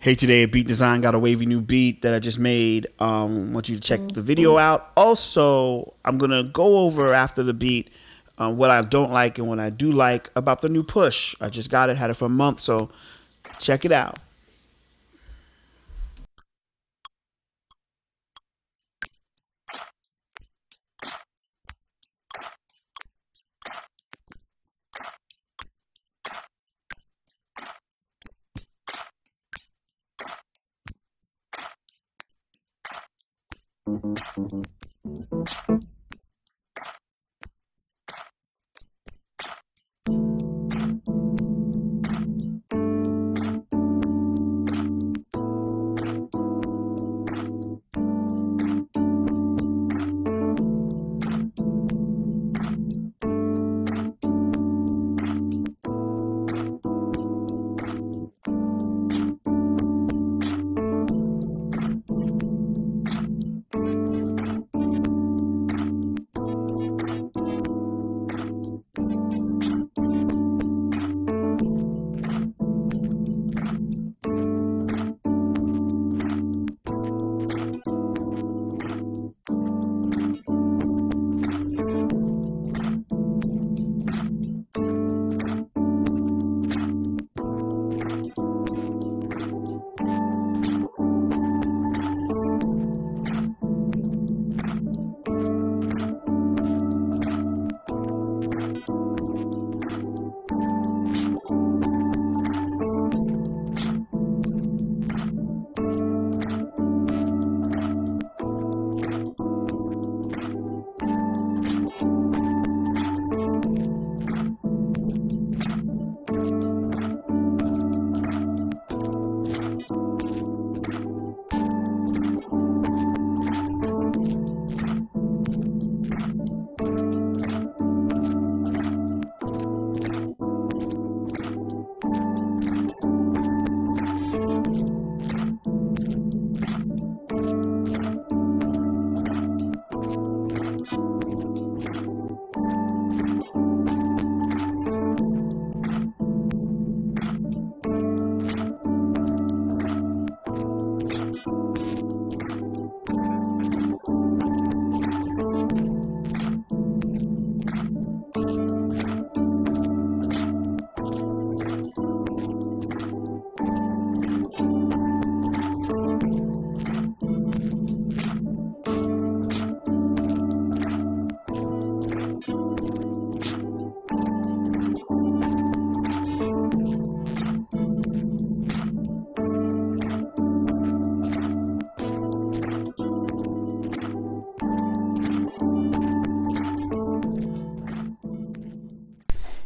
Hey, today at Beatdesign got a wavy new beat that I just made. Want you to check the video out. Also, I'm gonna go over after the beat what I don't like and what I do like about the new push. I just got it, had it for a month, so check it out.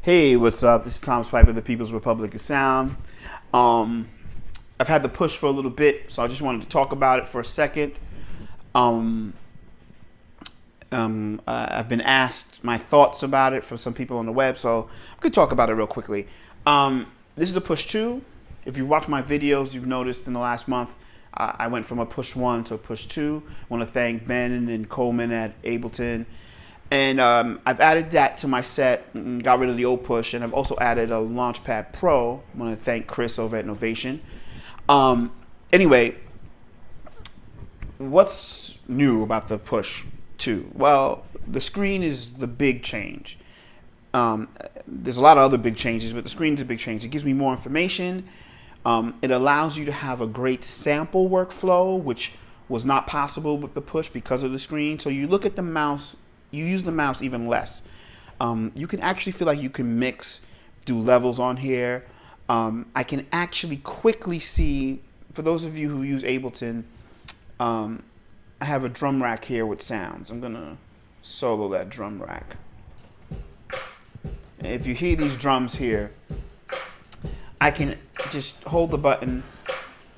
Hey, what's up? This is Thomas Piper, the People's Republic of Sound. I've had the push for a little bit, so I just wanted to talk about it for a second. I've been asked my thoughts about it from some people on the web, so I could talk about it real quickly. This is a push 2. If you've watched my videos, you've noticed in the last month, I went from a push 1 to a push 2. I want to thank Ben and Coleman at Ableton. And I've added that to my set and got rid of the old push. And I've also added a Launchpad Pro. I want to thank Chris over at Novation. Anyway, what's new about the push 2? Well, the screen is the big change. There's a lot of other big changes, but the screen is a big change. It gives me more information. It allows you to have a great sample workflow, which was not possible with the push because of the screen. So you look at the mouse. You use the mouse even less. You can actually feel like you can mix, do levels on here. I can actually quickly see, for those of you who use Ableton, I have a drum rack here with sounds. I'm gonna solo that drum rack. If you hear these drums here, I can just hold the button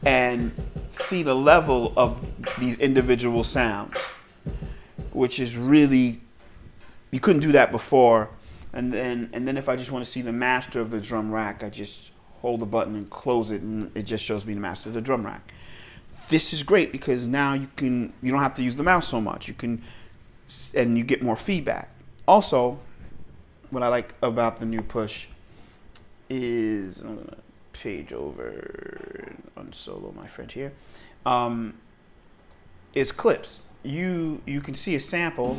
and see the level of these individual sounds, which is really, you couldn't do that before. And then if I just want to see the master of the drum rack, I just hold the button and close it, and it just shows me the master of the drum rack. This is great because now you don't have to use the mouse so much. And you get more feedback. Also, what I like about the new push is, I'm gonna page over on solo, my friend here, is clips. You can see a sample.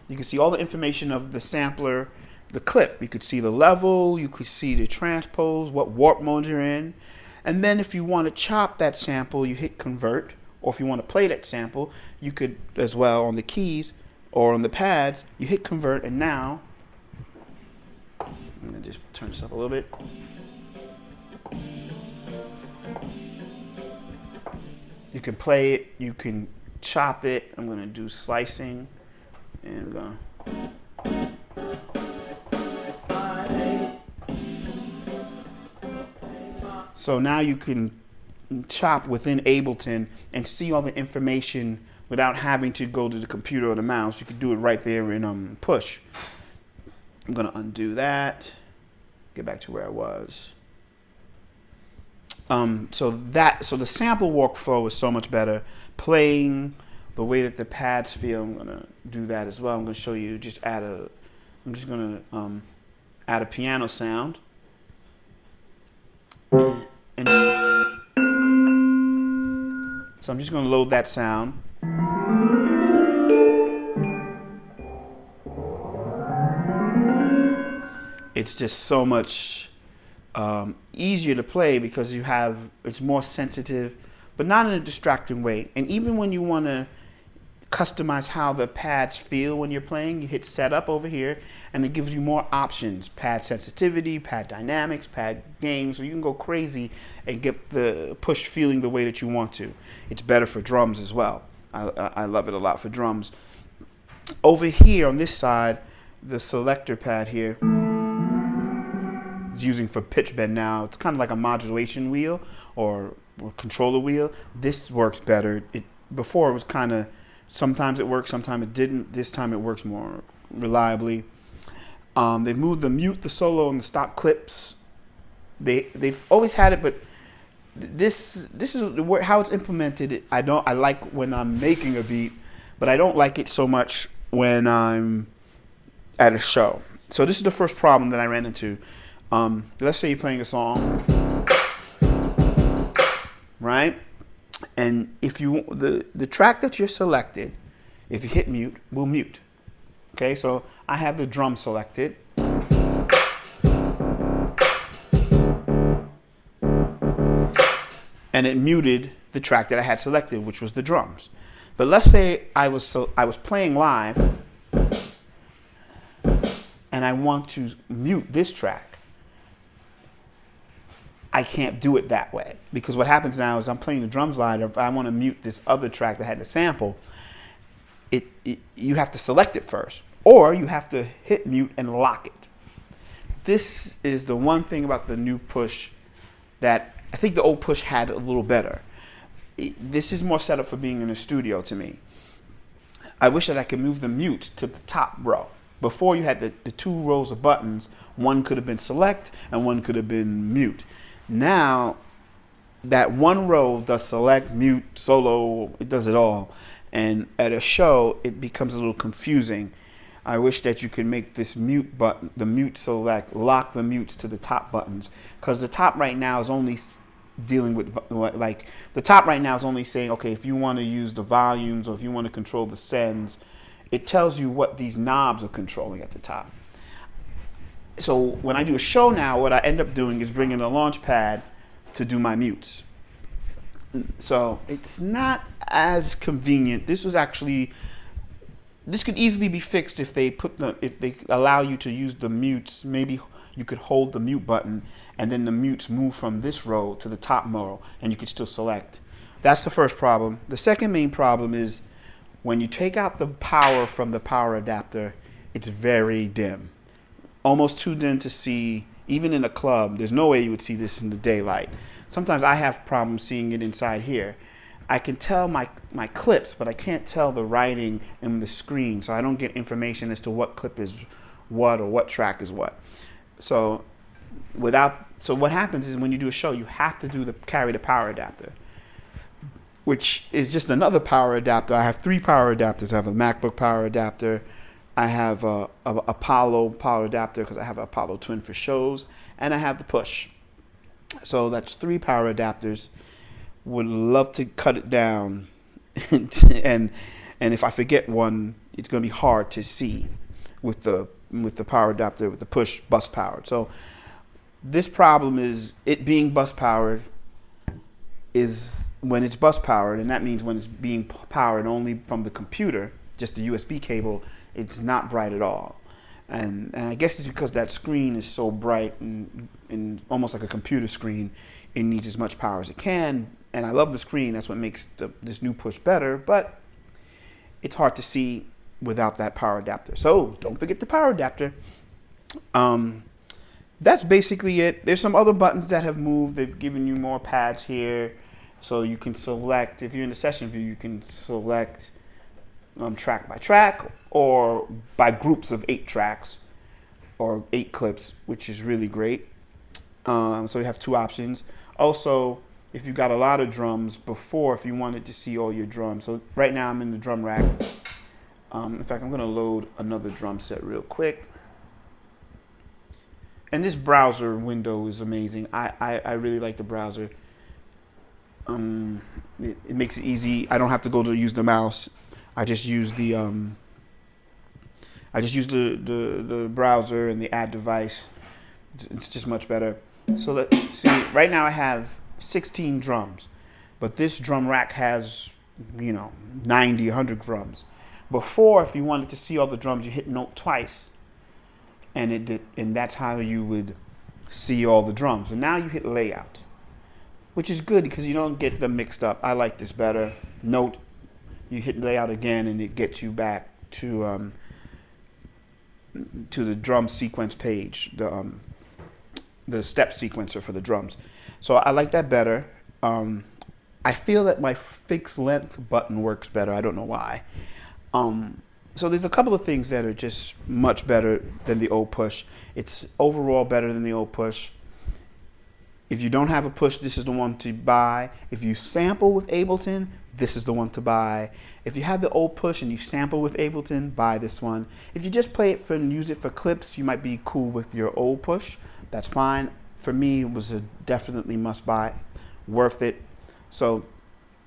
You can see all the information of the sampler, the clip. You could see the level, you could see the transpose, what warp mode you're in. And then if you want to chop that sample, you hit convert. Or if you want to play that sample, you could as well on the keys or on the pads, you hit convert, and now, I'm going to just turn this up a little bit. You can play it, you can chop it. I'm going to do slicing, and we're going to. So now you can chop within Ableton and see all the information without having to go to the computer or the mouse. You can do it right there in Push. I'm going to undo that, get back to where I was. So the sample workflow is so much better. Playing the way that the pads feel, I'm going to do that as well. I'm going to show you, I'm just going to add a piano sound. And so I'm just going to load that sound. It's just so much easier to play because it's more sensitive, but not in a distracting way. And even when you want to customize how the pads feel when you're playing, you hit setup over here, and it gives you more options: pad sensitivity, pad dynamics, pad gain. So you can go crazy and get the push feeling the way that you want to. It's better for drums as well. I love it a lot for drums. Over here on this side, the selector pad here is using for pitch bend now. It's kind of like a modulation wheel or controller wheel. This works better. Before it was kind of, sometimes it worked, sometimes it didn't. This time it works more reliably. They moved the mute, the solo, and the stop clips. They've always had it, but this is how it's implemented. I like when I'm making a beat, but I don't like it so much when I'm at a show. So this is the first problem that I ran into. Let's say you're playing a song, right? And if you the track that you're selected, if you hit mute, will mute. Okay, so I have the drum selected. And it muted the track that I had selected, which was the drums. But let's say I was playing live and I want to mute this track. I can't do it that way, because what happens now is I'm playing the drums live. If I want to mute this other track that had the sample, you have to select it first, or you have to hit mute and lock it. This is the one thing about the new Push that I think the old Push had a little better. This is more set up for being in a studio to me. I wish that I could move the mute to the top row. Before, you had the two rows of buttons. One could have been select and one could have been mute. Now, that one row does select, mute, solo, it does it all. And at a show, it becomes a little confusing. I wish that you could make this mute button, the mute select, lock the mutes to the top buttons. Because the top right now is only dealing with, like, the top right now is only saying, okay, if you want to use the volumes or if you want to control the sends, it tells you what these knobs are controlling at the top. So when I do a show now, what I end up doing is bringing a launch pad to do my mutes. So it's not as convenient. This could easily be fixed if they allow you to use the mutes. Maybe you could hold the mute button and then the mutes move from this row to the top row and you could still select. That's the first problem. The second main problem is when you take out the power from the power adapter, it's very dim. Almost too dim to see, even in a club. There's no way you would see this in the daylight. Sometimes I have problems seeing it inside here. I can tell my clips, but I can't tell the writing in the screen, so I don't get information as to what clip is what or what track is what. So what happens is when you do a show, you have to carry the power adapter, which is just another power adapter. I have 3 power adapters. I have a MacBook power adapter, I have a Apollo power adapter because I have an Apollo Twin for shows, and I have the push. So that's 3 power adapters. Would love to cut it down, and if I forget one, it's going to be hard to see with the power adapter with the push bus powered. So this problem is it being bus powered is when it's bus powered, and that means when it's being powered only from the computer, just the USB cable, it's not bright at all. And I guess it's because that screen is so bright and almost like a computer screen, it needs as much power as it can. And I love the screen, that's what makes this new push better, but it's hard to see without that power adapter. So don't forget the power adapter. That's basically it. There's some other buttons that have moved. They've given you more pads here. So you can select, if you're in the session view, you can select track by track or by groups of 8 tracks or 8 clips, which is really great. So you have 2 options. Also, if you've got a lot of drums before, if you wanted to see all your drums. So right now I'm in the drum rack. In fact, I'm going to load another drum set real quick. And this browser window is amazing. I really like the browser. It makes it easy. I don't have to go to use the mouse. I just use the the browser and the add device. It's just much better. So let's see. Right now I have 16 drums, but this drum rack has 90, 100 drums. Before, if you wanted to see all the drums, you hit note twice, and that's how you would see all the drums. And now you hit layout, which is good because you don't get them mixed up. I like this better. Note, you hit layout again, and it gets you back to the drum sequence page, the step sequencer for the drums. So I like that better. I feel that my fixed length button works better. I don't know why. So there's a couple of things that are just much better than the old push. It's overall better than the old push. If you don't have a push, this is the one to buy. If you sample with Ableton, this is the one to buy. If you have the old push and you sample with Ableton, buy this one. If you just play it and use it for clips, you might be cool with your old push. That's fine. For me, it was a definitely must buy, worth it. So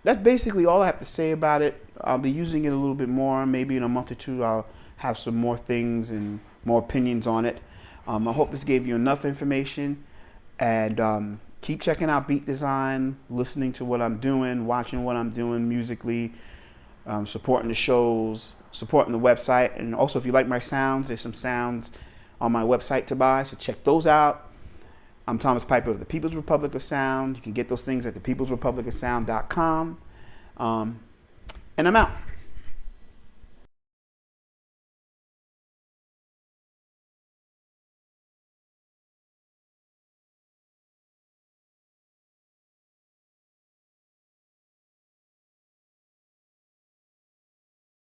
that's basically all I have to say about it. I'll be using it a little bit more. Maybe in a month or 2, I'll have some more things and more opinions on it. I hope this gave you enough information. And keep checking out Beatdesign, listening to what I'm doing, watching what I'm doing musically, supporting the shows, supporting the website. And also, if you like my sounds, there's some sounds on my website to buy, so check those out. I'm Thomas Piper of the People's Republic of Sound. You can get those things at thepeoplesrepublicofsound.com. And I'm out.